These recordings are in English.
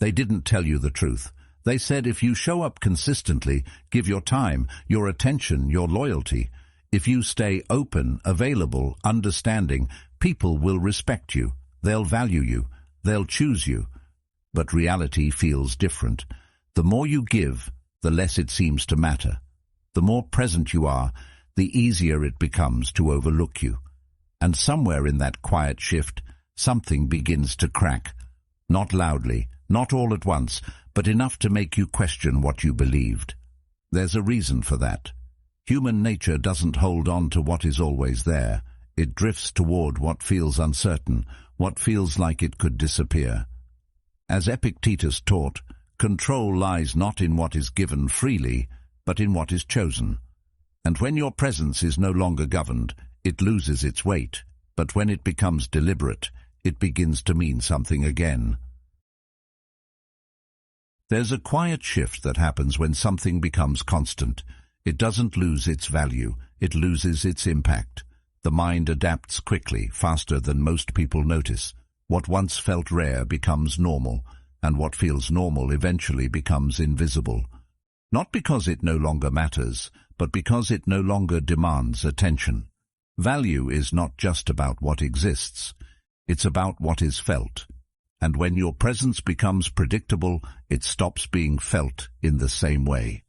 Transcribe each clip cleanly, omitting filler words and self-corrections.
They didn't tell you the truth. They said if you show up consistently, give your time, your attention, your loyalty, if you stay open, available, understanding, people will respect you, they'll value you, they'll choose you. But reality feels different. The more you give, the less it seems to matter. The more present you are, the easier it becomes to overlook you. And somewhere in that quiet shift, something begins to crack. Not loudly, not all at once, but enough to make you question what you believed. There's a reason for that. Human nature doesn't hold on to what is always there. It drifts toward what feels uncertain, what feels like it could disappear. As Epictetus taught, control lies not in what is given freely, but in what is chosen. And when your presence is no longer governed, it loses its weight. But when it becomes deliberate, it begins to mean something again. There's a quiet shift that happens when something becomes constant. It doesn't lose its value, it loses its impact. The mind adapts quickly, faster than most people notice. What once felt rare becomes normal, and what feels normal eventually becomes invisible. Not because it no longer matters, but because it no longer demands attention. Value is not just about what exists, it's about what is felt. And when your presence becomes predictable, it stops being felt in the same way.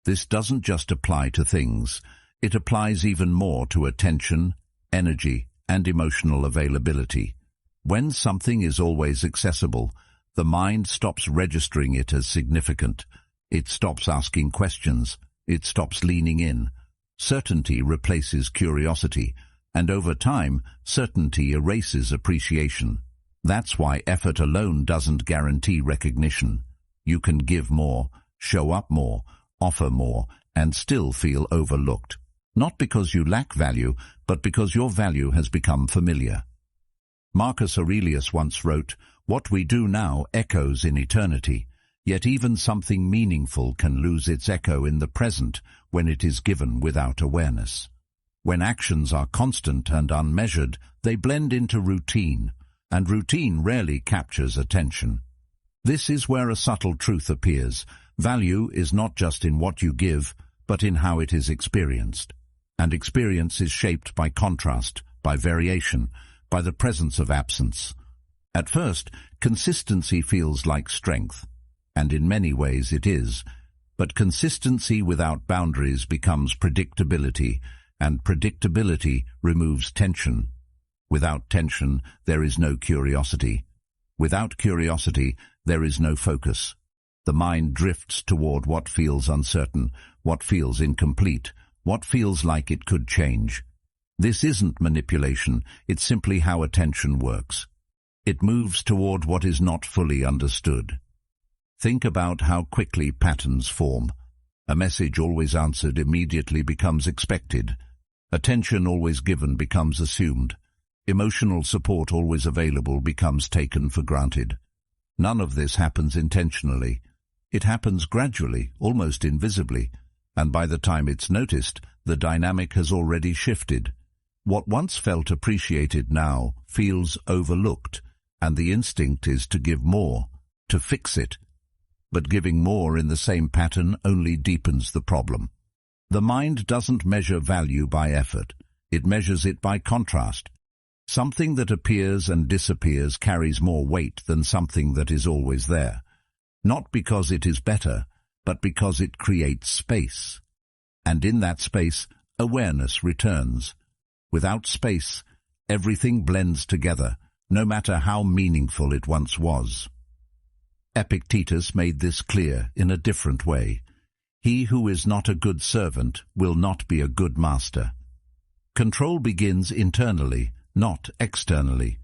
This doesn't just apply to things, it applies even more to attention, energy, and emotional availability. When something is always accessible, the mind stops registering it as significant. It stops asking questions. It stops leaning in. Certainty replaces curiosity, and over time, certainty erases appreciation. That's why effort alone doesn't guarantee recognition. You can give more, show up more, offer more, and still feel overlooked. Not because you lack value, but because your value has become familiar. Marcus Aurelius once wrote, "What we do now echoes in eternity, yet even something meaningful can lose its echo in the present when it is given without awareness. When actions are constant and unmeasured, they blend into routine, and routine rarely captures attention. This is where a subtle truth appears. Value is not just in what you give, but in how it is experienced. And experience is shaped by contrast, by variation, by the presence of absence. At first, consistency feels like strength, and in many ways it is, but consistency without boundaries becomes predictability, and predictability removes tension. Without tension, there is no curiosity. Without curiosity, there is no focus. The mind drifts toward what feels uncertain, what feels incomplete, what feels like it could change. This isn't manipulation, it's simply how attention works. It moves toward what is not fully understood. Think about how quickly patterns form. A message always answered immediately becomes expected. Attention always given becomes assumed. Emotional support always available becomes taken for granted. None of this happens intentionally. It happens gradually, almost invisibly, and by the time it's noticed, the dynamic has already shifted. What once felt appreciated now feels overlooked, and the instinct is to give more, to fix it. But giving more in the same pattern only deepens the problem. The mind doesn't measure value by effort. It measures it by contrast. Something that appears and disappears carries more weight than something that is always there. Not because it is better, but because it creates space. And in that space, awareness returns. Without space, everything blends together, no matter how meaningful it once was. Epictetus made this clear in a different way. He who is not a good servant will not be a good master. Control begins internally, not externally.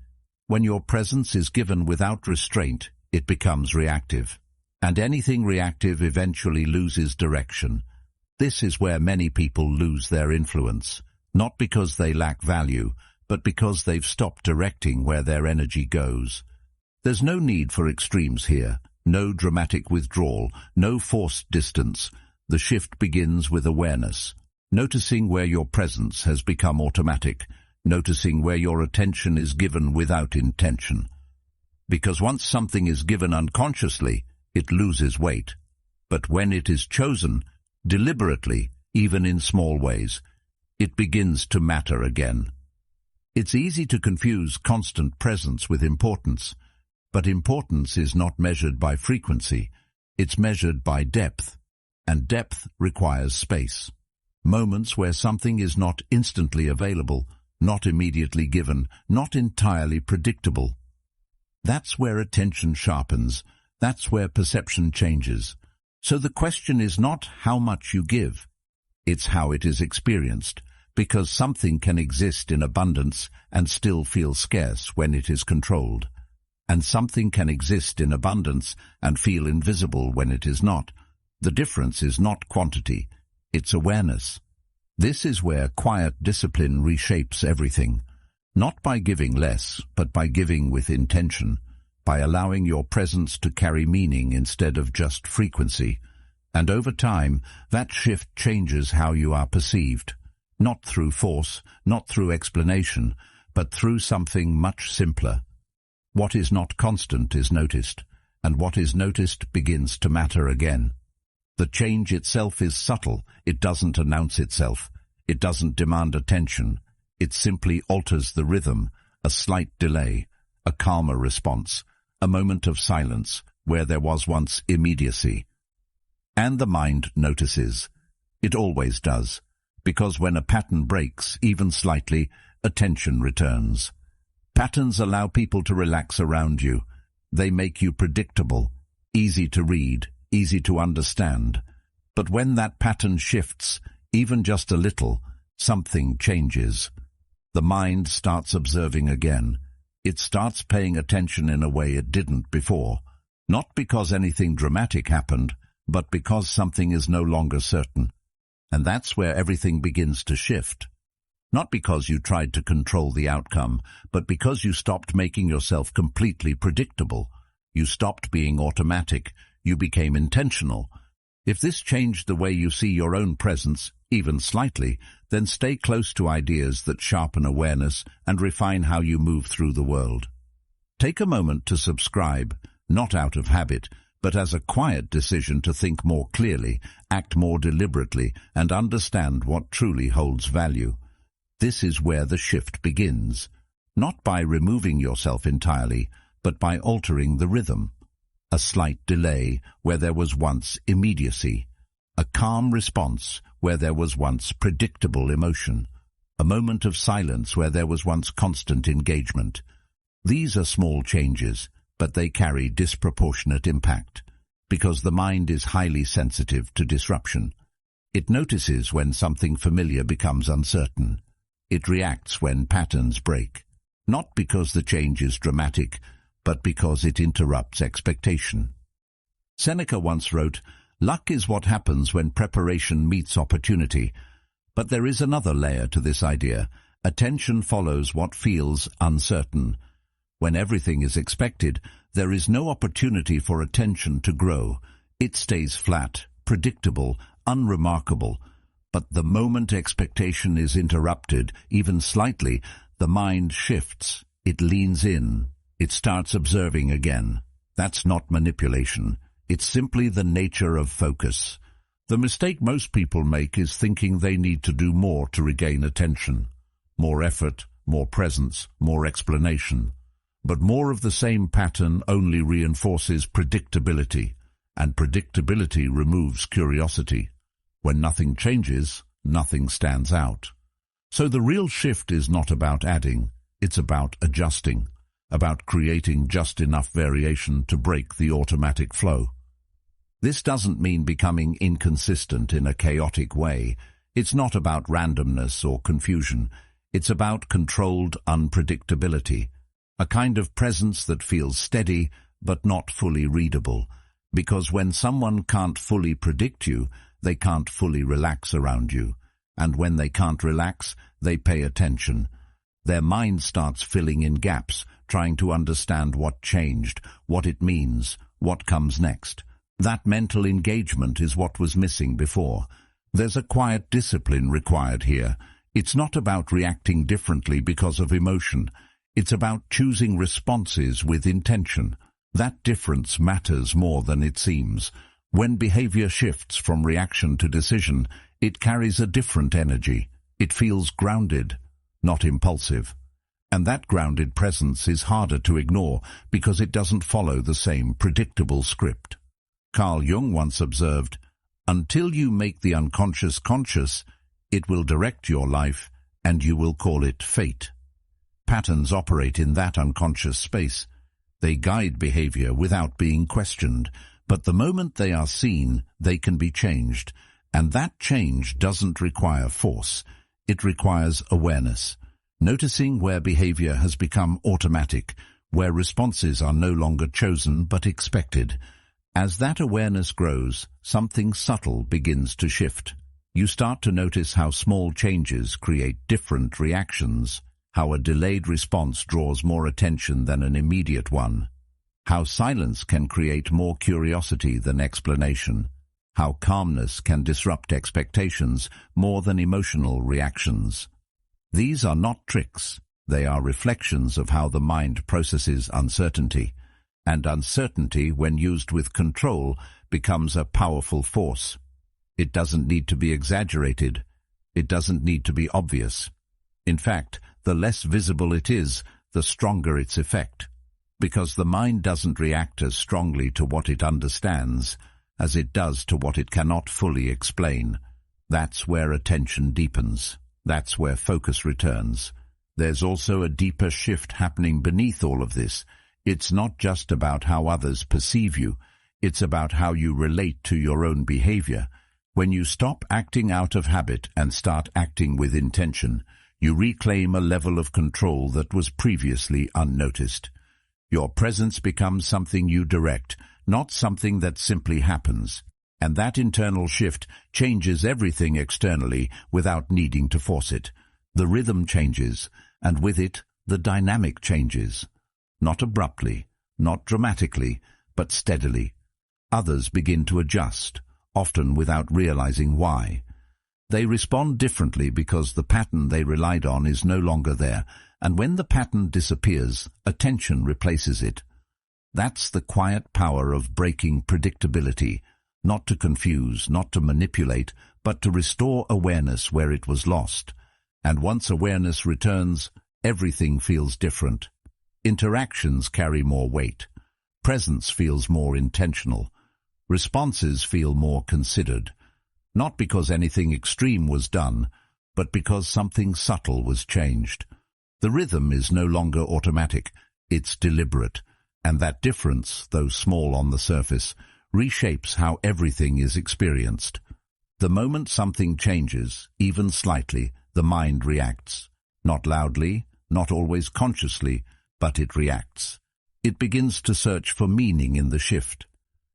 When your presence is given without restraint, it becomes reactive. And anything reactive eventually loses direction. This is where many people lose their influence, not because they lack value, but because they've stopped directing where their energy goes. There's no need for extremes here, no dramatic withdrawal, no forced distance. The shift begins with awareness, noticing where your presence has become automatic, noticing where your attention is given without intention. because once something is given unconsciously, it loses weight. But when it is chosen, deliberately, even in small ways, it begins to matter again. It's easy to confuse constant presence with importance, but importance is not measured by frequency, it's measured by depth, and depth requires space. Moments where something is not instantly available, not immediately given, not entirely predictable. That's where attention sharpens, that's where perception changes. So the question is not how much you give, it's how it is experienced, because something can exist in abundance and still feel scarce when it is controlled. And something can exist in abundance and feel invisible when it is not. The difference is not quantity, it's awareness. This is where quiet discipline reshapes everything, not by giving less, but by giving with intention, by allowing your presence to carry meaning instead of just frequency. And over time, that shift changes how you are perceived, not through force, not through explanation, but through something much simpler. What is not constant is noticed, and what is noticed begins to matter again. The change itself is subtle, it doesn't announce itself, it doesn't demand attention, it simply alters the rhythm, a slight delay, a calmer response, a moment of silence where there was once immediacy. And the mind notices. It always does, because when a pattern breaks, even slightly, attention returns. Patterns allow people to relax around you. They make you predictable, easy to read, easy to understand. But when that pattern shifts, even just a little, something changes. The mind starts observing again. It starts paying attention in a way it didn't before, not because anything dramatic happened, but because something is no longer certain. And that's where everything begins to shift. Not because you tried to control the outcome, but because you stopped making yourself completely predictable. You stopped being automatic. You became intentional. If this changed the way you see your own presence, even slightly, then stay close to ideas that sharpen awareness and refine how you move through the world. Take a moment to subscribe, not out of habit, but as a quiet decision to think more clearly, act more deliberately, and understand what truly holds value. This is where the shift begins, not by removing yourself entirely, but by altering the rhythm. A slight delay where there was once immediacy, a calm response where there was once predictable emotion, a moment of silence where there was once constant engagement. These are small changes, but they carry disproportionate impact, because the mind is highly sensitive to disruption. It notices when something familiar becomes uncertain. It reacts when patterns break, not because the change is dramatic, but because it interrupts expectation. Seneca once wrote, "Luck is what happens when preparation meets opportunity." But there is another layer to this idea. Attention follows what feels uncertain. When everything is expected, there is no opportunity for attention to grow. It stays flat, predictable, unremarkable. But the moment expectation is interrupted, even slightly, the mind shifts. It leans in. It starts observing again. That's not manipulation. It's simply the nature of focus. The mistake most people make is thinking they need to do more to regain attention. More effort, more presence, more explanation. But more of the same pattern only reinforces predictability, and predictability removes curiosity. When nothing changes, nothing stands out. So the real shift is not about adding, it's about adjusting, about creating just enough variation to break the automatic flow. This doesn't mean becoming inconsistent in a chaotic way. It's not about randomness or confusion. It's about controlled unpredictability, a kind of presence that feels steady but not fully readable. Because when someone can't fully predict you, they can't fully relax around you. And when they can't relax, they pay attention. Their mind starts filling in gaps, trying to understand what changed, what it means, what comes next. That mental engagement is what was missing before. There's a quiet discipline required here. It's not about reacting differently because of emotion. It's about choosing responses with intention. That difference matters more than it seems. When behavior shifts from reaction to decision, it carries a different energy. It feels grounded, not impulsive. And that grounded presence is harder to ignore because it doesn't follow the same predictable script. Carl Jung once observed, "Until you make the unconscious conscious, it will direct your life and you will call it fate." Patterns operate in that unconscious space. They guide behavior without being questioned, but the moment they are seen, they can be changed. And that change doesn't require force. It requires awareness. Noticing where behavior has become automatic, where responses are no longer chosen but expected. As that awareness grows, something subtle begins to shift. You start to notice how small changes create different reactions, how a delayed response draws more attention than an immediate one, how silence can create more curiosity than explanation, how calmness can disrupt expectations more than emotional reactions. These are not tricks. They are reflections of how the mind processes uncertainty. And uncertainty, when used with control, becomes a powerful force. It doesn't need to be exaggerated. It doesn't need to be obvious. In fact, the less visible it is, the stronger its effect. Because the mind doesn't react as strongly to what it understands as it does to what it cannot fully explain. That's where attention deepens. That's where focus returns. There's also a deeper shift happening beneath all of this. It's not just about how others perceive you. It's about how you relate to your own behavior. When you stop acting out of habit and start acting with intention, you reclaim a level of control that was previously unnoticed. Your presence becomes something you direct, not something that simply happens. And that internal shift changes everything externally without needing to force it. The rhythm changes, and with it, the dynamic changes. Not abruptly, not dramatically, but steadily. Others begin to adjust, often without realizing why. They respond differently because the pattern they relied on is no longer there, and when the pattern disappears, attention replaces it. That's the quiet power of breaking predictability, not to confuse, not to manipulate, but to restore awareness where it was lost. And once awareness returns, everything feels different. Interactions carry more weight. Presence feels more intentional. Responses feel more considered. Not because anything extreme was done, but because something subtle was changed. The rhythm is no longer automatic, it's deliberate, and that difference, though small on the surface, reshapes how everything is experienced. The moment something changes, even slightly, the mind reacts. Not loudly, not always consciously, but it reacts. It begins to search for meaning in the shift.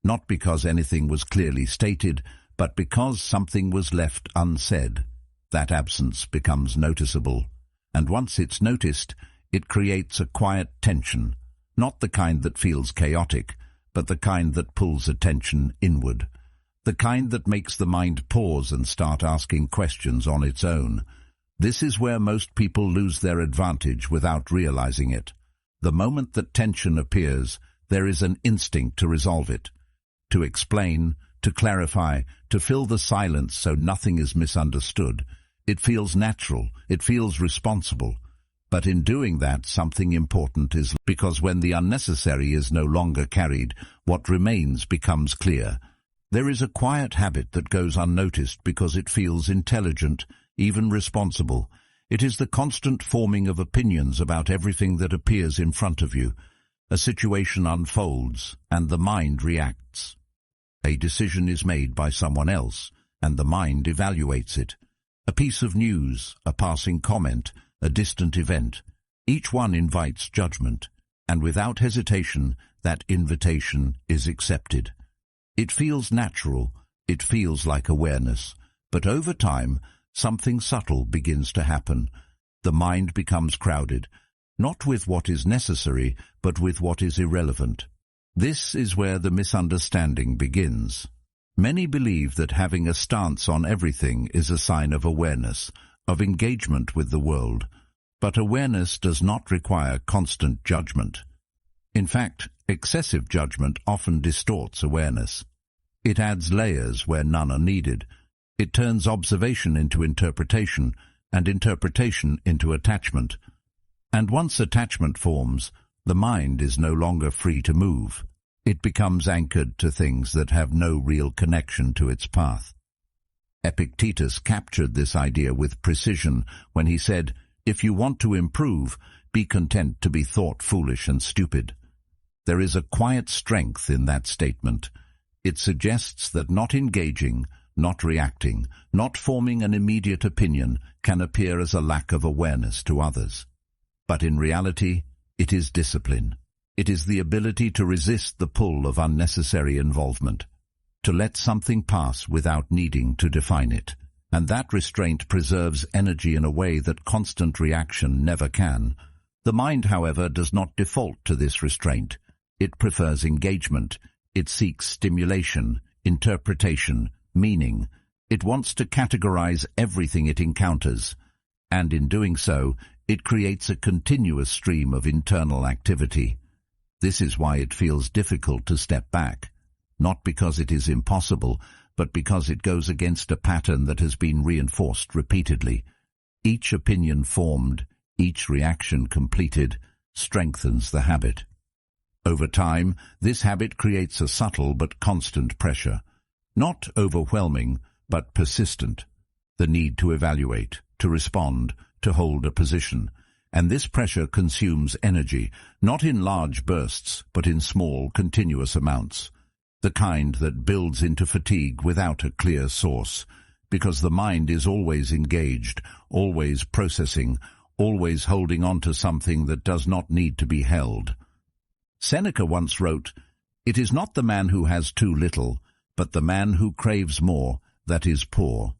Not because anything was clearly stated, but because something was left unsaid. That absence becomes noticeable. And once it's noticed, it creates a quiet tension, not the kind that feels chaotic, but the kind that pulls attention inward, the kind that makes the mind pause and start asking questions on its own. This is where most people lose their advantage without realizing it. The moment that tension appears, there is an instinct to resolve it, to explain, to clarify, to fill the silence so nothing is misunderstood. It feels natural, it feels responsible. But in doing that, something important is, because when the unnecessary is no longer carried, what remains becomes clear. There is a quiet habit that goes unnoticed because it feels intelligent, even responsible. It is the constant forming of opinions about everything that appears in front of you. A situation unfolds, and the mind reacts. A decision is made by someone else, and the mind evaluates it. A piece of news, a passing comment, a distant event. Each one invites judgment, and without hesitation, that invitation is accepted. It feels natural, it feels like awareness, but over time, something subtle begins to happen. The mind becomes crowded, not with what is necessary, but with what is irrelevant. This is where the misunderstanding begins. Many believe that having a stance on everything is a sign of awareness, of engagement with the world. But awareness does not require constant judgment. In fact, excessive judgment often distorts awareness. It adds layers where none are needed. It turns observation into interpretation, and interpretation into attachment. And once attachment forms, the mind is no longer free to move. It becomes anchored to things that have no real connection to its path. Epictetus captured this idea with precision when he said, "If you want to improve, be content to be thought foolish and stupid." There is a quiet strength in that statement. It suggests that not engaging, not reacting, not forming an immediate opinion can appear as a lack of awareness to others. But in reality, it is discipline. It is the ability to resist the pull of unnecessary involvement, to let something pass without needing to define it. And that restraint preserves energy in a way that constant reaction never can. The mind, however, does not default to this restraint. It prefers engagement. It seeks stimulation, interpretation, meaning. It wants to categorize everything it encounters. And in doing so, it creates a continuous stream of internal activity. This is why it feels difficult to step back. Not because it is impossible, but because it goes against a pattern that has been reinforced repeatedly. Each opinion formed, each reaction completed, strengthens the habit. Over time, this habit creates a subtle but constant pressure. Not overwhelming, but persistent. The need to evaluate, to respond, to hold a position. And this pressure consumes energy, not in large bursts, but in small, continuous amounts. The kind that builds into fatigue without a clear source, because the mind is always engaged, always processing, always holding on to something that does not need to be held. Seneca once wrote, "It is not the man who has too little, but the man who craves more that is poor."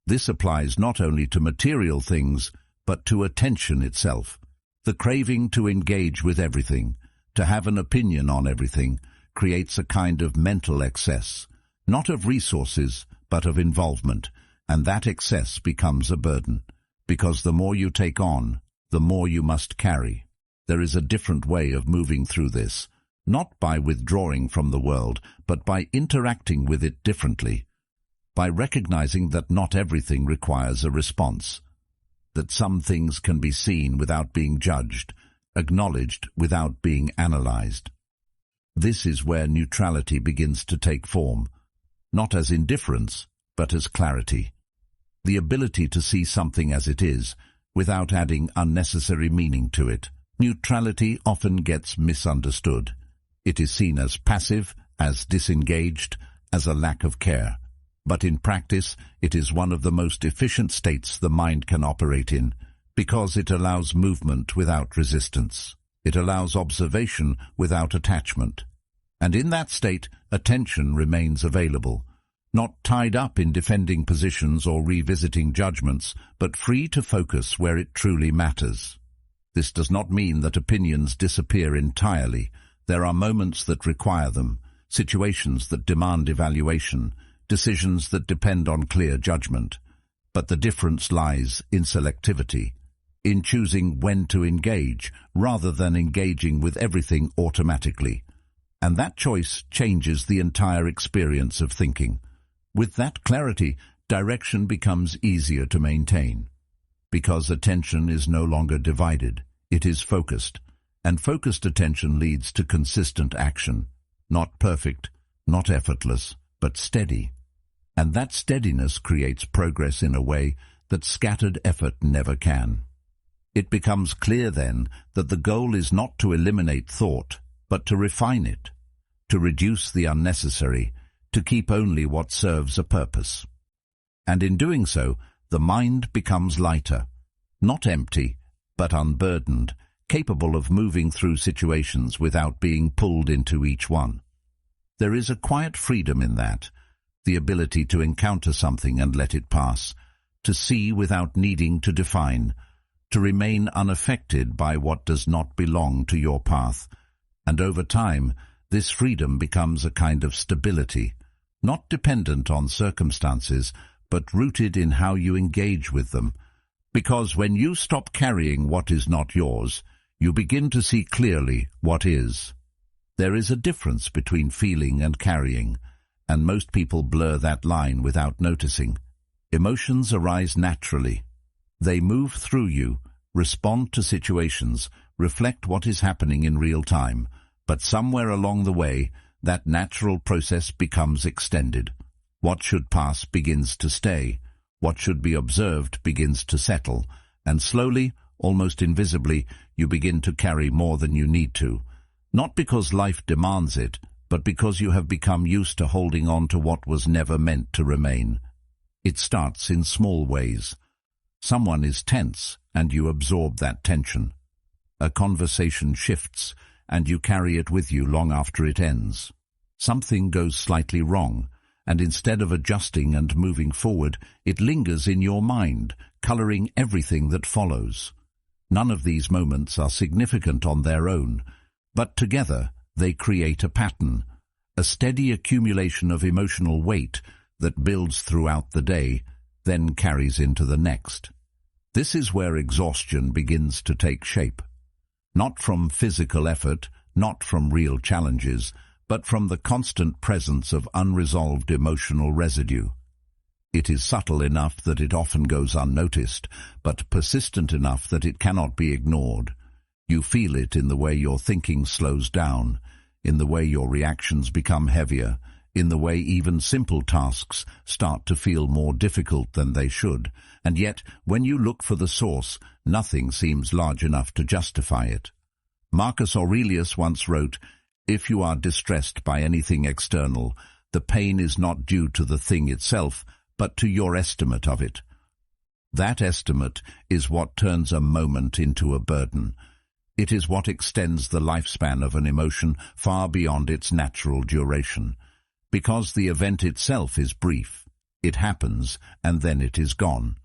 This applies not only to material things, but to attention itself. The craving to engage with everything, to have an opinion on everything, creates a kind of mental excess, not of resources, but of involvement, and that excess becomes a burden, because the more you take on, the more you must carry. There is a different way of moving through this, not by withdrawing from the world, but by interacting with it differently, by recognizing that not everything requires a response, that some things can be seen without being judged, acknowledged without being analyzed. This is where neutrality begins to take form, not as indifference, but as clarity. The ability to see something as it is, without adding unnecessary meaning to it. Neutrality often gets misunderstood. It is seen as passive, as disengaged, as a lack of care. But in practice, it is one of the most efficient states the mind can operate in, because it allows movement without resistance. It allows observation without attachment. And in that state, attention remains available, not tied up in defending positions or revisiting judgments, but free to focus where it truly matters. This does not mean that opinions disappear entirely. There are moments that require them, situations that demand evaluation, decisions that depend on clear judgment. But the difference lies in selectivity, in choosing when to engage, rather than engaging with everything automatically. And that choice changes the entire experience of thinking. With that clarity, direction becomes easier to maintain, because attention is no longer divided, it is focused, and focused attention leads to consistent action, not perfect, not effortless, but steady. And that steadiness creates progress in a way that scattered effort never can. It becomes clear then that the goal is not to eliminate thought, but to refine it, to reduce the unnecessary, to keep only what serves a purpose. And in doing so, the mind becomes lighter, not empty, but unburdened, capable of moving through situations without being pulled into each one. There is a quiet freedom in that, the ability to encounter something and let it pass, to see without needing to define, to remain unaffected by what does not belong to your path. And over time, this freedom becomes a kind of stability, not dependent on circumstances, but rooted in how you engage with them, Because when you stop carrying what is not yours, you begin to see clearly what is. There is a difference between feeling and carrying, and most people blur that line without noticing. Emotions arise naturally. They move through you, respond to situations, reflect what is happening in real time, but somewhere along the way, that natural process becomes extended. What should pass begins to stay. What should be observed begins to settle, and slowly, almost invisibly, you begin to carry more than you need to. Not because life demands it, but because you have become used to holding on to what was never meant to remain. It starts in small ways. Someone is tense, and you absorb that tension. A conversation shifts, and you carry it with you long after it ends. Something goes slightly wrong, and instead of adjusting and moving forward, it lingers in your mind, coloring everything that follows. None of these moments are significant on their own, but together they create a pattern, a steady accumulation of emotional weight that builds throughout the day, then carries into the next. This is where exhaustion begins to take shape. Not from physical effort, not from real challenges, but from the constant presence of unresolved emotional residue. It is subtle enough that it often goes unnoticed, but persistent enough that it cannot be ignored. You feel it in the way your thinking slows down, in the way your reactions become heavier, in the way even simple tasks start to feel more difficult than they should. And yet, when you look for the source, nothing seems large enough to justify it. Marcus Aurelius once wrote, "If you are distressed by anything external, the pain is not due to the thing itself, but to your estimate of it." That estimate is what turns a moment into a burden. It is what extends the lifespan of an emotion far beyond its natural duration. Because the event itself is brief. It happens, and then it is gone.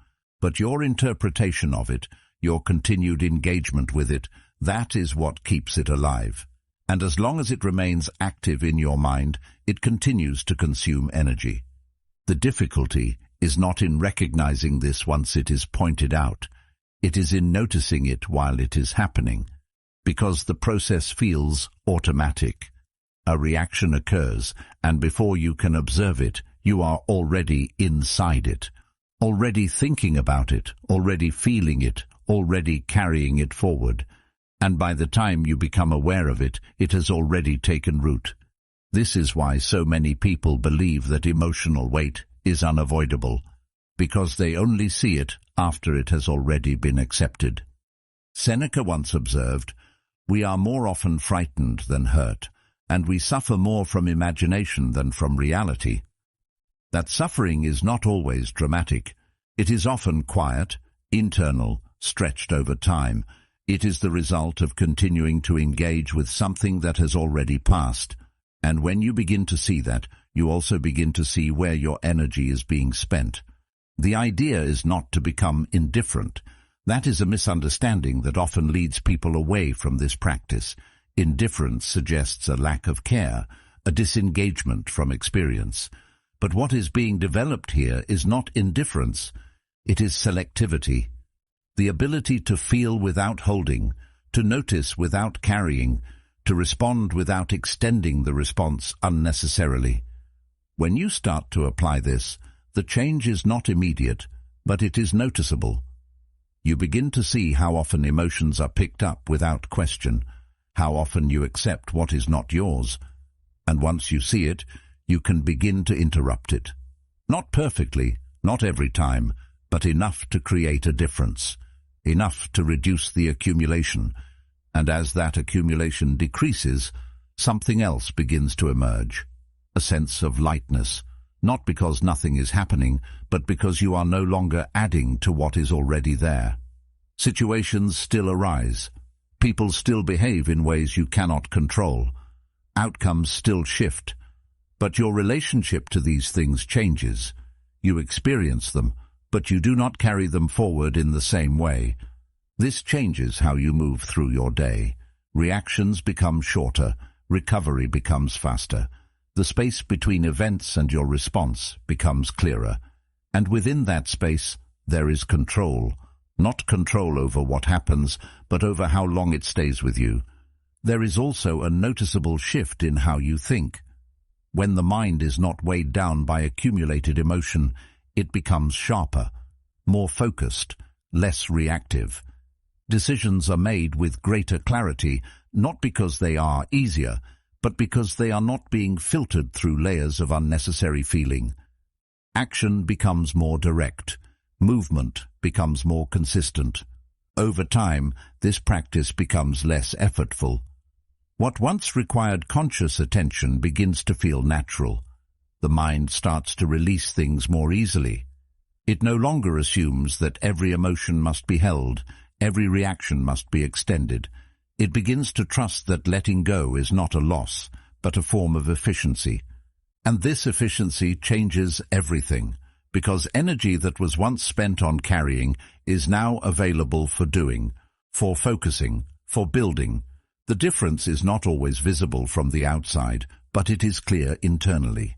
But your interpretation of it, your continued engagement with it, that is what keeps it alive. And as long as it remains active in your mind, it continues to consume energy. The difficulty is not in recognizing this once it is pointed out. It is in noticing it while it is happening. Because the process feels automatic. A reaction occurs, and before you can observe it, you are already inside it, already thinking about it, already feeling it, already carrying it forward. And by the time you become aware of it, it has already taken root. This is why so many people believe that emotional weight is unavoidable, because they only see it after it has already been accepted. Seneca once observed, "We are more often frightened than hurt, and we suffer more from imagination than from reality." That suffering is not always dramatic. It is often quiet, internal, stretched over time. It is the result of continuing to engage with something that has already passed. And when you begin to see that, you also begin to see where your energy is being spent. The idea is not to become indifferent. That is a misunderstanding that often leads people away from this practice. Indifference suggests a lack of care, a disengagement from experience. But what is being developed here is not indifference, it is selectivity. The ability to feel without holding, to notice without carrying, to respond without extending the response unnecessarily. When you start to apply this, the change is not immediate, but it is noticeable. You begin to see how often emotions are picked up without question, how often you accept what is not yours, and once you see it, you can begin to interrupt it. Not perfectly, not every time, but enough to create a difference, enough to reduce the accumulation, and as that accumulation decreases, something else begins to emerge, a sense of lightness, not because nothing is happening, but because you are no longer adding to what is already there. Situations still arise. People still behave in ways you cannot control. Outcomes still shift. But your relationship to these things changes. You experience them, but you do not carry them forward in the same way. This changes how you move through your day. Reactions become shorter. Recovery becomes faster. The space between events and your response becomes clearer. And within that space, there is control. Not control over what happens, but over how long it stays with you. There is also a noticeable shift in how you think. When the mind is not weighed down by accumulated emotion, it becomes sharper, more focused, less reactive. Decisions are made with greater clarity, not because they are easier, but because they are not being filtered through layers of unnecessary feeling. Action becomes more direct. Movement becomes more consistent. Over time, this practice becomes less effortful. What once required conscious attention begins to feel natural. The mind starts to release things more easily. It no longer assumes that every emotion must be held, every reaction must be extended. It begins to trust that letting go is not a loss, but a form of efficiency. And this efficiency changes everything, because energy that was once spent on carrying is now available for doing, for focusing, for building. The difference is not always visible from the outside, but it is clear internally.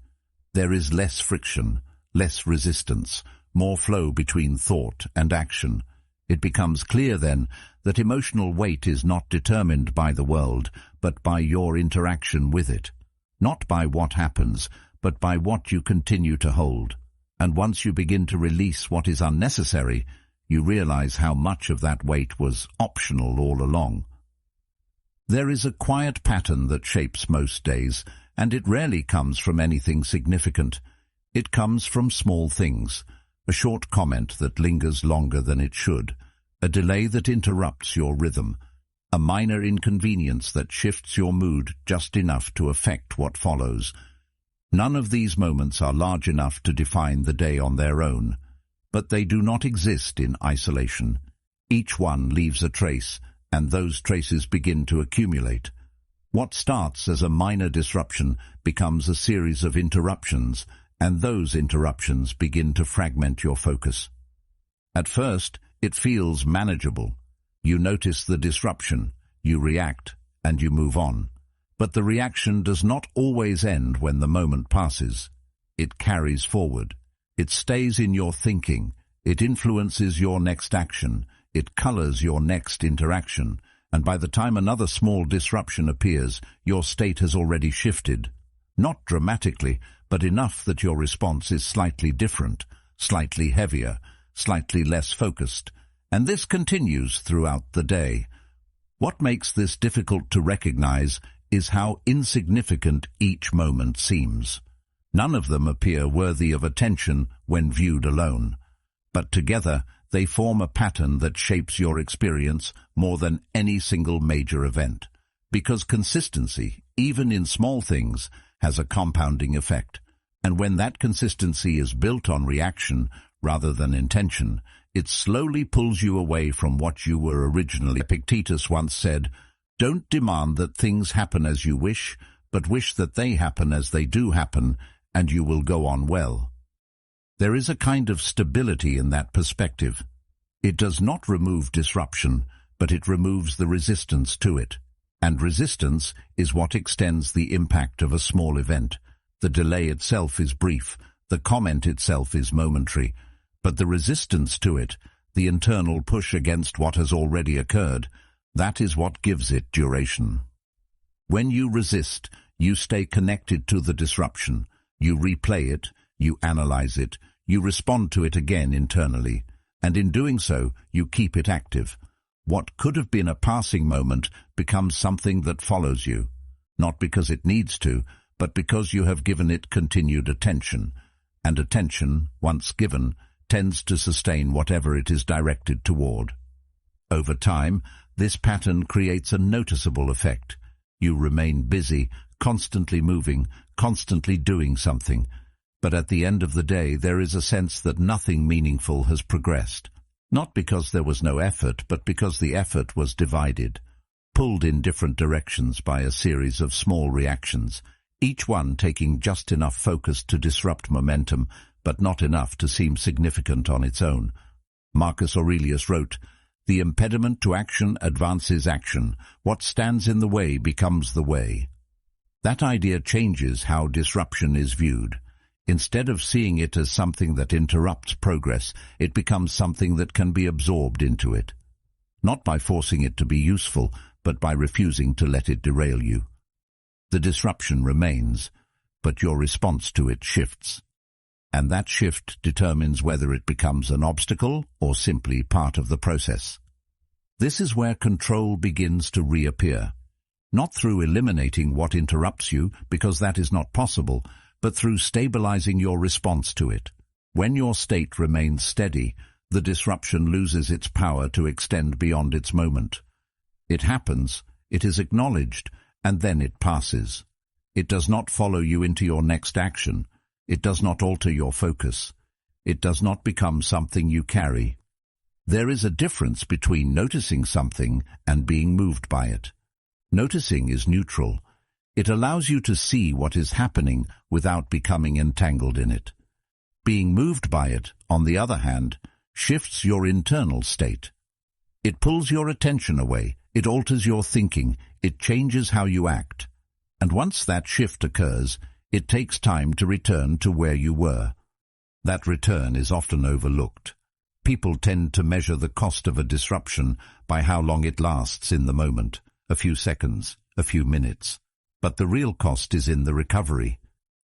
There is less friction, less resistance, more flow between thought and action. It becomes clear then that emotional weight is not determined by the world, but by your interaction with it. Not by what happens, but by what you continue to hold. And once you begin to release what is unnecessary, you realize how much of that weight was optional all along. There is a quiet pattern that shapes most days, and it rarely comes from anything significant. It comes from small things. A short comment that lingers longer than it should, a delay that interrupts your rhythm, a minor inconvenience that shifts your mood just enough to affect what follows. None of these moments are large enough to define the day on their own, but they do not exist in isolation. Each one leaves a trace, and those traces begin to accumulate. What starts as a minor disruption becomes a series of interruptions, and those interruptions begin to fragment your focus. At first, it feels manageable. You notice the disruption, you react, and you move on. But the reaction does not always end when the moment passes. It carries forward. It stays in your thinking. It influences your next action. It colors your next interaction. And by the time another small disruption appears, your state has already shifted. Not dramatically, but enough that your response is slightly different, slightly heavier, slightly less focused. And this continues throughout the day. What makes this difficult to recognize is how insignificant each moment seems. None of them appear worthy of attention when viewed alone, but together they form a pattern that shapes your experience more than any single major event. Because consistency, even in small things, has a compounding effect, and when that consistency is built on reaction rather than intention, it slowly pulls you away from what you were originally. Epictetus once said, "Don't demand that things happen as you wish, but wish that they happen as they do happen, and you will go on well." There is a kind of stability in that perspective. It does not remove disruption, but it removes the resistance to it. And resistance is what extends the impact of a small event. The delay itself is brief, the comment itself is momentary, but the resistance to it, the internal push against what has already occurred, that is what gives it duration. When you resist, you stay connected to the disruption. You replay it, you analyze it, you respond to it again internally, and in doing so, you keep it active. What could have been a passing moment becomes something that follows you, not because it needs to, but because you have given it continued attention, and attention, once given, tends to sustain whatever it is directed toward. Over time, this pattern creates a noticeable effect. You remain busy, constantly moving, constantly doing something, but at the end of the day there is a sense that nothing meaningful has progressed. Not because there was no effort, but because the effort was divided, pulled in different directions by a series of small reactions, each one taking just enough focus to disrupt momentum, but not enough to seem significant on its own. Marcus Aurelius wrote, "The impediment to action advances action. What stands in the way becomes the way." That idea changes how disruption is viewed. Instead of seeing it as something that interrupts progress, it becomes something that can be absorbed into it. Not by forcing it to be useful, but by refusing to let it derail you. The disruption remains, but your response to it shifts. And that shift determines whether it becomes an obstacle or simply part of the process. This is where control begins to reappear. Not through eliminating what interrupts you, because that is not possible, but through stabilizing your response to it. When your state remains steady, the disruption loses its power to extend beyond its moment. It happens, it is acknowledged, and then it passes. It does not follow you into your next action. It does not alter your focus. It does not become something you carry. There is a difference between noticing something and being moved by it. Noticing is neutral. It allows you to see what is happening without becoming entangled in it. Being moved by it, on the other hand, shifts your internal state. It pulls your attention away, it alters your thinking, it changes how you act. And once that shift occurs, it takes time to return to where you were. That return is often overlooked. People tend to measure the cost of a disruption by how long it lasts in the moment, a few seconds, a few minutes. But the real cost is in the recovery,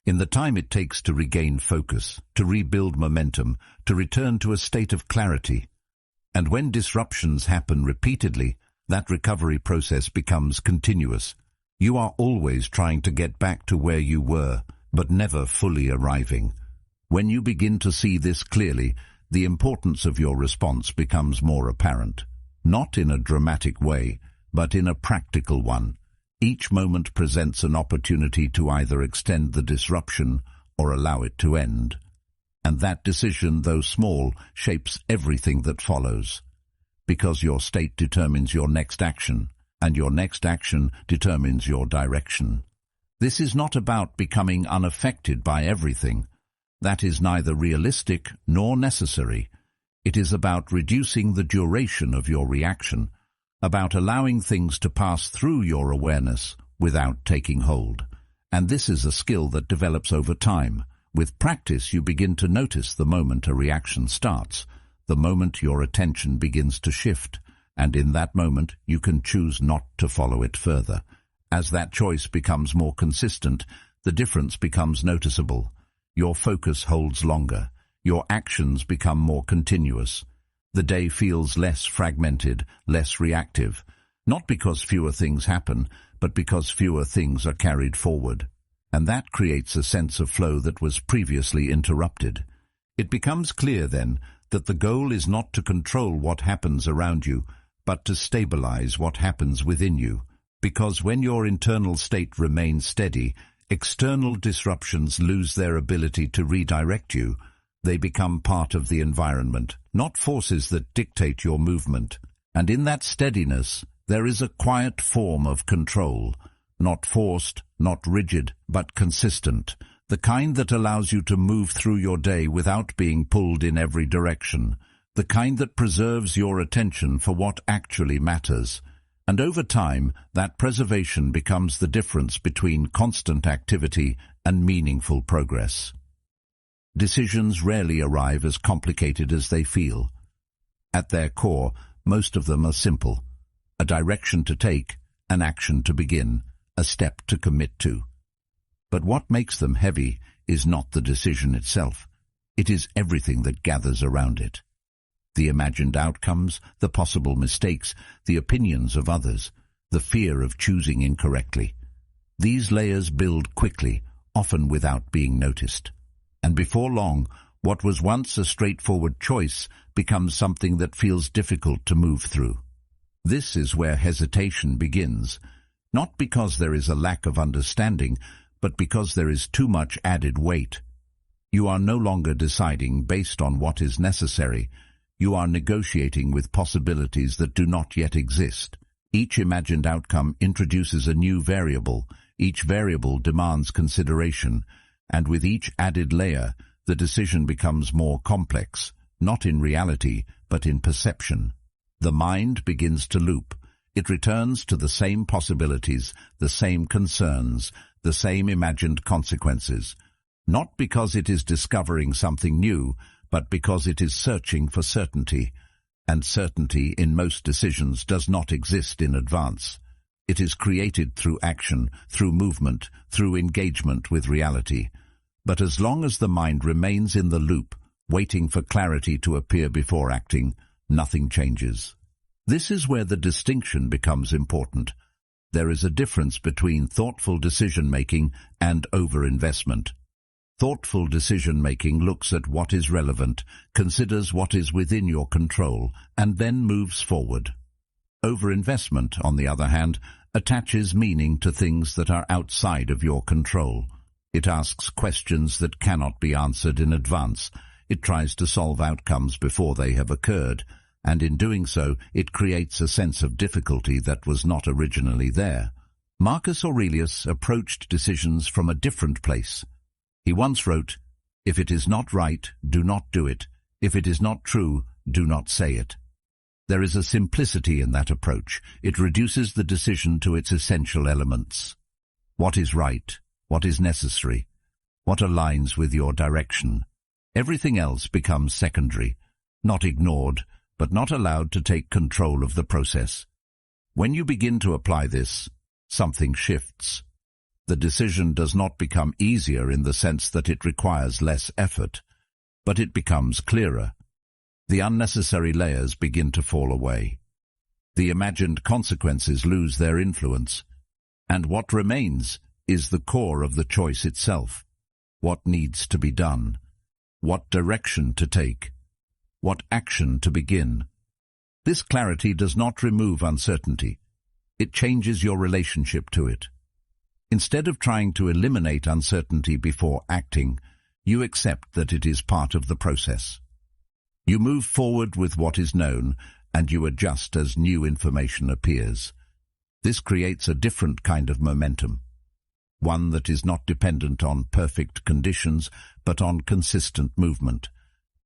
in the time it takes to regain focus, to rebuild momentum, to return to a state of clarity. And when disruptions happen repeatedly, that recovery process becomes continuous. You are always trying to get back to where you were, but never fully arriving. When you begin to see this clearly, the importance of your response becomes more apparent. Not in a dramatic way, but in a practical one. Each moment presents an opportunity to either extend the disruption or allow it to end. And that decision, though small, shapes everything that follows. Because your state determines your next action, and your next action determines your direction. This is not about becoming unaffected by everything. That is neither realistic nor necessary. It is about reducing the duration of your reaction, about allowing things to pass through your awareness without taking hold. And this is a skill that develops over time. With practice, you begin to notice the moment a reaction starts, the moment your attention begins to shift, and in that moment you can choose not to follow it further. As that choice becomes more consistent, the difference becomes noticeable. Your focus holds longer. Your actions become more continuous. The day feels less fragmented, less reactive, not because fewer things happen, but because fewer things are carried forward. And that creates a sense of flow that was previously interrupted. It becomes clear then that the goal is not to control what happens around you, but to stabilize what happens within you. Because when your internal state remains steady, external disruptions lose their ability to redirect you. They become part of the environment, not forces that dictate your movement. And in that steadiness, there is a quiet form of control, not forced, not rigid, but consistent, the kind that allows you to move through your day without being pulled in every direction, the kind that preserves your attention for what actually matters. And over time, that preservation becomes the difference between constant activity and meaningful progress. Decisions rarely arrive as complicated as they feel. At their core, most of them are simple. A direction to take, an action to begin, a step to commit to. But what makes them heavy is not the decision itself. It is everything that gathers around it. The imagined outcomes, the possible mistakes, the opinions of others, the fear of choosing incorrectly. These layers build quickly, often without being noticed. And before long, what was once a straightforward choice becomes something that feels difficult to move through. This is where hesitation begins, not because there is a lack of understanding, but because there is too much added weight. You are no longer deciding based on what is necessary. You are negotiating with possibilities that do not yet exist. Each imagined outcome introduces a new variable. Each variable demands consideration. And with each added layer, the decision becomes more complex, not in reality, but in perception. The mind begins to loop. It returns to the same possibilities, the same concerns, the same imagined consequences. not because it is discovering something new, but because it is searching for certainty, and certainty in most decisions does not exist in advance. It is created through action, through movement, through engagement with reality. But as long as the mind remains in the loop, waiting for clarity to appear before acting, nothing changes. This is where the distinction becomes important. There is a difference between thoughtful decision-making and overinvestment. Thoughtful decision-making looks at what is relevant, considers what is within your control, and then moves forward. Overinvestment, on the other hand, attaches meaning to things that are outside of your control. It asks questions that cannot be answered in advance. It tries to solve outcomes before they have occurred, and in doing so, it creates a sense of difficulty that was not originally there. Marcus Aurelius approached decisions from a different place. He once wrote, "If it is not right, do not do it. If it is not true, do not say it." There is a simplicity in that approach. It reduces the decision to its essential elements. What is right? What is necessary? What aligns with your direction? Everything else becomes secondary, not ignored, but not allowed to take control of the process. When you begin to apply this, something shifts. The decision does not become easier in the sense that it requires less effort, but it becomes clearer. The unnecessary layers begin to fall away. The imagined consequences lose their influence, and what remains is the core of the choice itself. What needs to be done? What direction to take? What action to begin? This clarity does not remove uncertainty. It changes your relationship to it. Instead of trying to eliminate uncertainty before acting, you accept that it is part of the process. You move forward with what is known, and you adjust as new information appears. This creates a different kind of momentum, one that is not dependent on perfect conditions, but on consistent movement.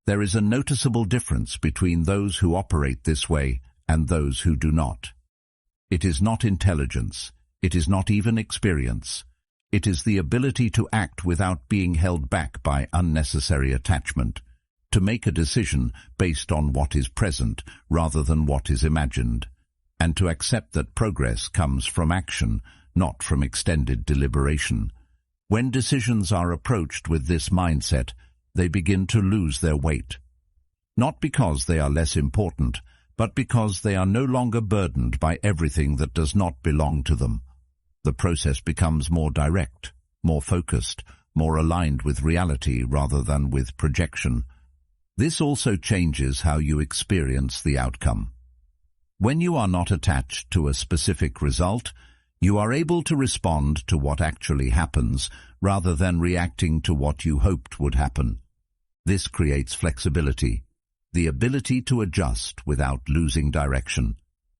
There is a noticeable difference between those who operate this way and those who do not. It is not intelligence. It is not even experience. It is the ability to act without being held back by unnecessary attachment, to make a decision based on what is present rather than what is imagined, and to accept that progress comes from action, not from extended deliberation. When decisions are approached with this mindset, they begin to lose their weight. Not because they are less important, but because they are no longer burdened by everything that does not belong to them. The process becomes more direct, more focused, more aligned with reality rather than with projection. This also changes how you experience the outcome. When you are not attached to a specific result, you are able to respond to what actually happens rather than reacting to what you hoped would happen. This creates flexibility, the ability to adjust without losing direction,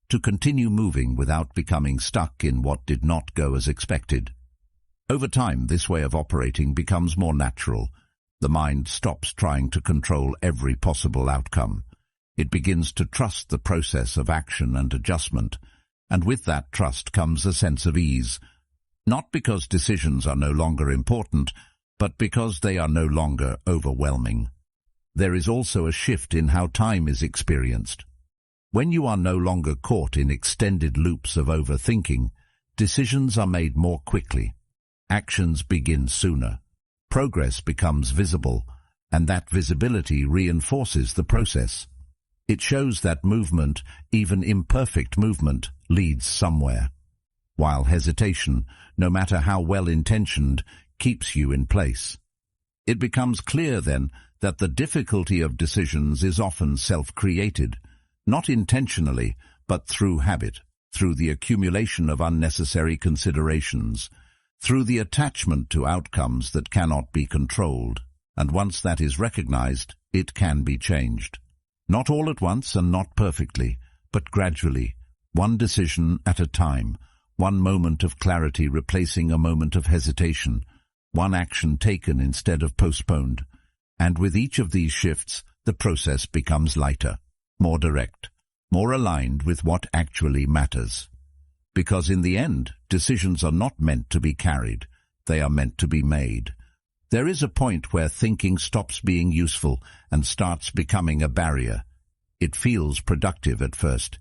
to continue moving without becoming stuck in what did not go as expected. Over time, this way of operating becomes more natural. The mind stops trying to control every possible outcome. It begins to trust the process of action and adjustment, and with that trust comes a sense of ease, not because decisions are no longer important, but because they are no longer overwhelming. There is also a shift in how time is experienced. When you are no longer caught in extended loops of overthinking, decisions are made more quickly. Actions begin sooner. Progress becomes visible, and that visibility reinforces the process. It shows that movement, even imperfect movement, leads somewhere, while hesitation, no matter how well-intentioned, keeps you in place. It becomes clear, then, that the difficulty of decisions is often self-created, not intentionally, but through habit, through the accumulation of unnecessary considerations, through the attachment to outcomes that cannot be controlled, and once that is recognized, it can be changed. Not all at once and not perfectly, but gradually, one decision at a time, one moment of clarity replacing a moment of hesitation, one action taken instead of postponed. And with each of these shifts, the process becomes lighter, more direct, more aligned with what actually matters. Because in the end, decisions are not meant to be carried, they are meant to be made. There is a point where thinking stops being useful and starts becoming a barrier. It feels productive at first.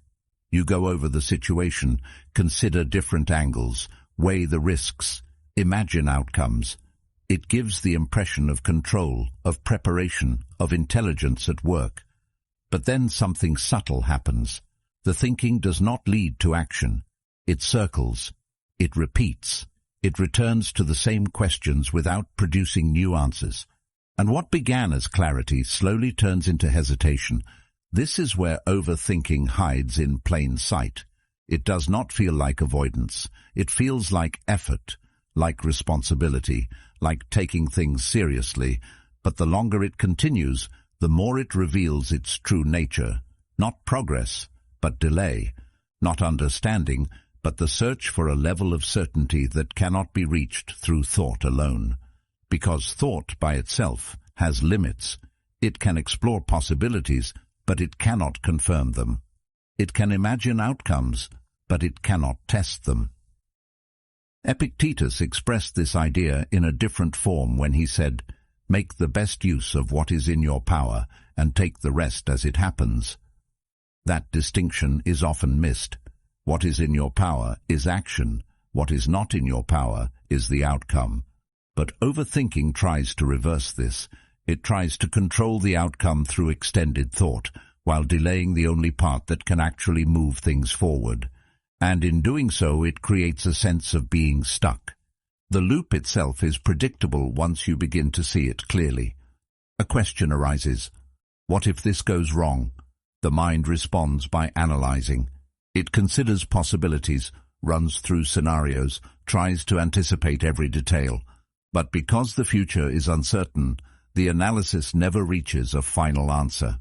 You go over the situation, consider different angles, weigh the risks, imagine outcomes. It gives the impression of control, of preparation, of intelligence at work. But then something subtle happens. The thinking does not lead to action. It circles. It repeats. It returns to the same questions without producing new answers. And what began as clarity slowly turns into hesitation. This is where overthinking hides in plain sight. It does not feel like avoidance. It feels like effort, like responsibility, like taking things seriously. But the longer it continues, the more it reveals its true nature. Not progress, but delay. Not understanding, but the search for a level of certainty that cannot be reached through thought alone. Because thought by itself has limits. It can explore possibilities, but it cannot confirm them. It can imagine outcomes, but it cannot test them. Epictetus expressed this idea in a different form when he said, "Make the best use of what is in your power, and take the rest as it happens." That distinction is often missed. What is in your power is action. What is not in your power is the outcome. But overthinking tries to reverse this. It tries to control the outcome through extended thought, while delaying the only part that can actually move things forward. And in doing so, it creates a sense of being stuck. The loop itself is predictable once you begin to see it clearly. A question arises. What if this goes wrong? The mind responds by analyzing. It considers possibilities, runs through scenarios, tries to anticipate every detail. But because the future is uncertain, the analysis never reaches a final answer.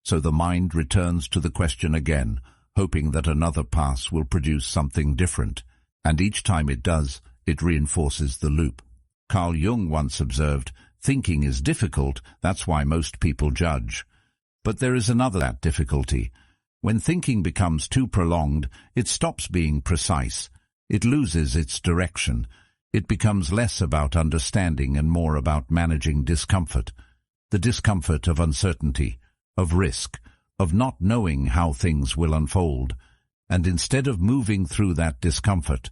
So the mind returns to the question again, hoping that another pass will produce something different. And each time it does, it reinforces the loop. Carl Jung once observed, "Thinking is difficult, that's why most people judge." But there is another difficulty. When thinking becomes too prolonged, it stops being precise. It loses its direction. It becomes less about understanding and more about managing discomfort. The discomfort of uncertainty, of risk, of not knowing how things will unfold. And instead of moving through that discomfort,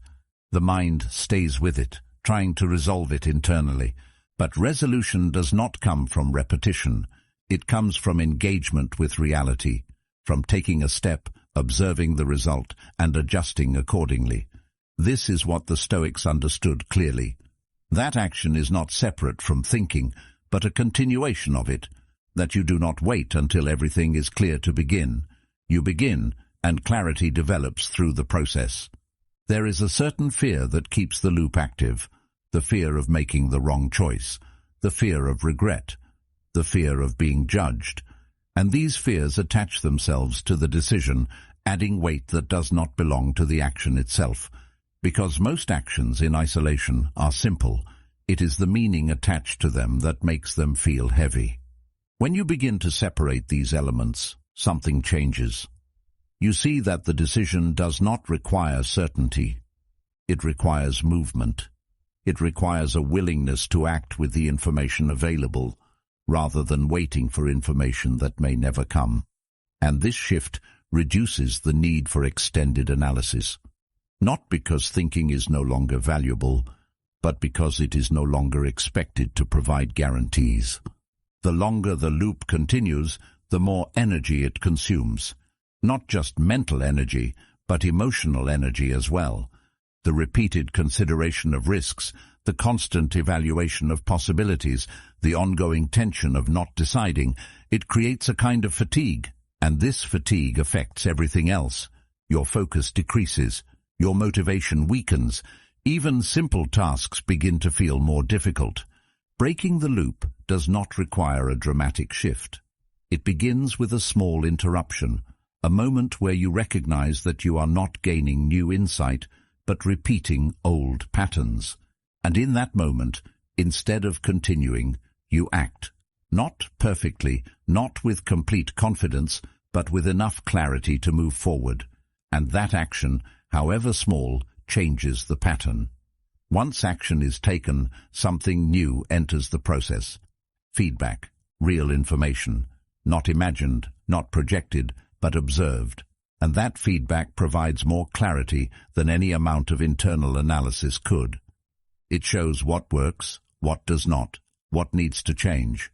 the mind stays with it, trying to resolve it internally. But resolution does not come from repetition. It comes from engagement with reality, from taking a step, observing the result, and adjusting accordingly. This is what the Stoics understood clearly. That action is not separate from thinking, but a continuation of it, that you do not wait until everything is clear to begin. You begin, and clarity develops through the process. There is a certain fear that keeps the loop active, the fear of making the wrong choice, the fear of regret, the fear of being judged. And these fears attach themselves to the decision, adding weight that does not belong to the action itself. Because most actions in isolation are simple, it is the meaning attached to them that makes them feel heavy. When you begin to separate these elements, something changes. You see that the decision does not require certainty. It requires movement. It requires a willingness to act with the information available, rather than waiting for information that may never come. And this shift reduces the need for extended analysis. Not because thinking is no longer valuable, but because it is no longer expected to provide guarantees. The longer the loop continues, the more energy it consumes. Not just mental energy, but emotional energy as well. The repeated consideration of risks, the constant evaluation of possibilities, the ongoing tension of not deciding, it creates a kind of fatigue, and this fatigue affects everything else. Your focus decreases, your motivation weakens, even simple tasks begin to feel more difficult. Breaking the loop does not require a dramatic shift. It begins with a small interruption, a moment where you recognize that you are not gaining new insight, but repeating old patterns. And in that moment, instead of continuing, you act. Not perfectly, not with complete confidence, but with enough clarity to move forward. And that action, however small, changes the pattern. Once action is taken, something new enters the process. Feedback, real information, not imagined, not projected, but observed. And that feedback provides more clarity than any amount of internal analysis could. It shows what works, what does not, what needs to change.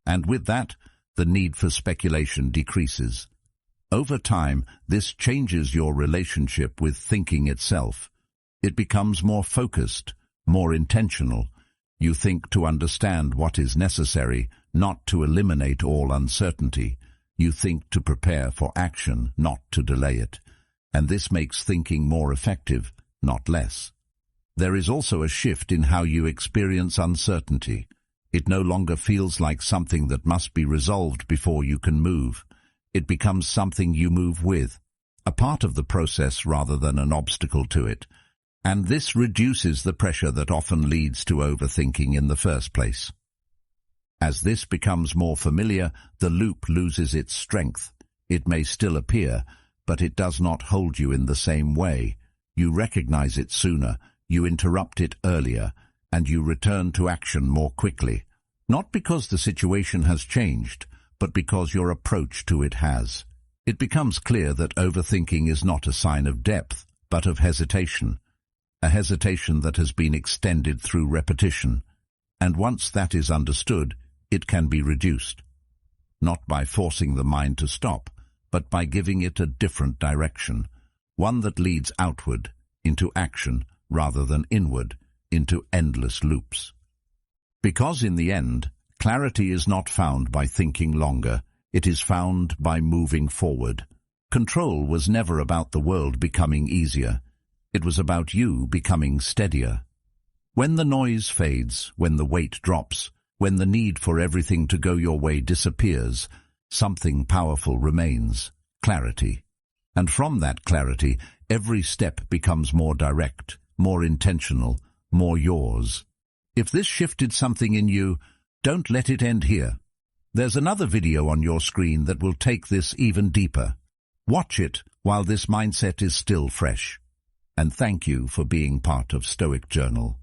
And with that, the need for speculation decreases. Over time, this changes your relationship with thinking itself. It becomes more focused, more intentional. You think to understand what is necessary, not to eliminate all uncertainty. You think to prepare for action, not to delay it. And this makes thinking more effective, not less. There is also a shift in how you experience uncertainty. It no longer feels like something that must be resolved before you can move. It becomes something you move with, a part of the process rather than an obstacle to it. And this reduces the pressure that often leads to overthinking in the first place. As this becomes more familiar, the loop loses its strength. It may still appear, but it does not hold you in the same way. You recognize it sooner, you interrupt it earlier, and you return to action more quickly. Not because the situation has changed, but because your approach to it has. It becomes clear that overthinking is not a sign of depth, but of hesitation. A hesitation that has been extended through repetition. And once that is understood, it can be reduced. Not by forcing the mind to stop, but by giving it a different direction, one that leads outward, into action, rather than inward, into endless loops. Because in the end, clarity is not found by thinking longer, it is found by moving forward. Control was never about the world becoming easier. It was about you becoming steadier. When the noise fades, when the weight drops, when the need for everything to go your way disappears, something powerful remains: clarity. And from that clarity, every step becomes more direct, more intentional, more yours. If this shifted something in you, don't let it end here. There's another video on your screen that will take this even deeper. Watch it while this mindset is still fresh. And thank you for being part of Stoic Journal.